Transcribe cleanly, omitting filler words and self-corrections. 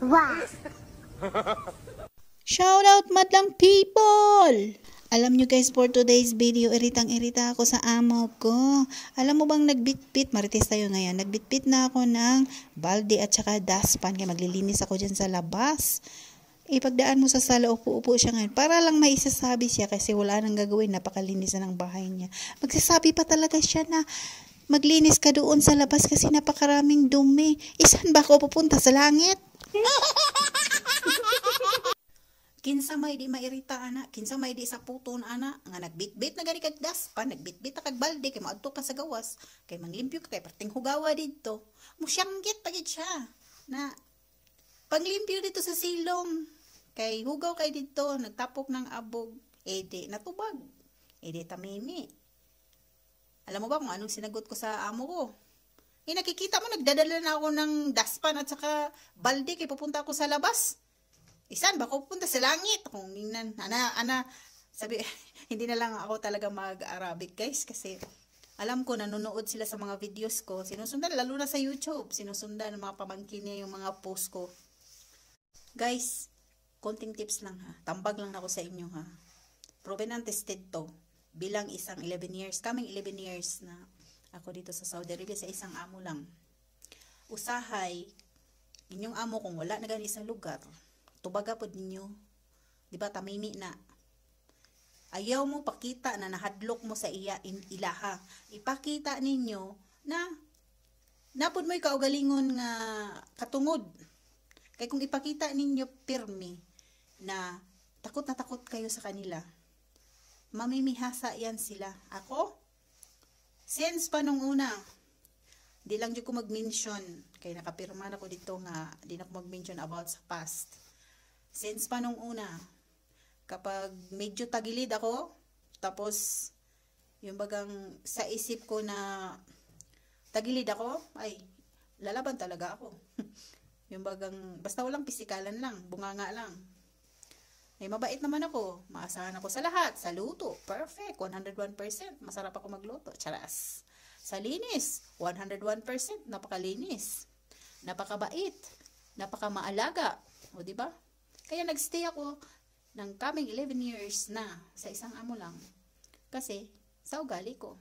Wow! Shout out madlang people! Alam nyo guys, for today's video, iritang-irita ako sa amo ko. Alam mo bang nagbitbit, marites tayo ngayon, nagbitbit na ako ng balde at saka dustpan, kaya maglilinis ako dyan sa labas. Ipagdaan mo sa sala, upo-upo siya ngayon, para lang may isasabi siya kasi wala nang gagawin, napakalinis na ng bahay niya. Magsasabi pa talaga siya na, maglinis ka doon sa labas kasi napakaraming dumi. Isan ba ako pupunta sa langit? Kinsa may di mairita ana, kinsa may di sa puton ana, nga nagbitbit na gani kag daspan, nagbitbit na kag balde kay maadto ka sa gawas, kay manglimpyo ka kay perting hugawa didto. Musyanggit pagid siya na panglimpyo dito sa silong. Kay hugaw kay didto, nagtapok ng abog, edi natubag. Edi tamimi. Alam mo ba kung anong sinagot ko sa amo ko? Nakikita mo nagdadala na ako ng daspan at saka balde kay pupunta ako sa labas. Isan ba ko pupunta sa langit? Kung tingnan, sabi, hindi na lang ako talaga mag-Arabic guys kasi alam ko nanonood sila sa mga videos ko. Sinusundan, lalo na sa YouTube. Sinusundan ng mga pamangkin niya yung mga post ko. Guys, konting tips lang ha. Tambag lang ako sa inyo ha. Proven and tested to. Bilang isang 11 years, kaming 11 years na ako dito sa Saudi Arabia sa isang amo lang. Usahay, inyong amo kung wala na gani sa lugar. Tubaga po ninyo. Diba tamimi na. Ayaw mo pakita na nahadlok mo sa ilaha. Ipakita ninyo na napod mo'y kaugalingon nga katungod. Kaya kung ipakita ninyo pirmi na takot kayo sa kanila, mamimihasa yan sila. Ako, since pa nung una, di lang dyan ko mag-mention, kaya nakapirma na ko dito nga, di na ko mag-mention about sa past. Since pa nung una, kapag medyo tagilid ako, tapos, yung bagang sa isip ko na tagilid ako, ay, lalaban talaga ako. Yung bagang, basta walang pisikalan lang, bunganga lang. Ay, mabait naman ako. Maasahan ako sa lahat. Sa luto, perfect, 101%. Masarap ako magluto. Charas. Sa linis, 101%. Napakalinis. Napakabait. Napakamaalaga. O, diba? Kaya nagstay ako ng kaming 11 years na sa isang amo lang. Kasi, sa ugali ko.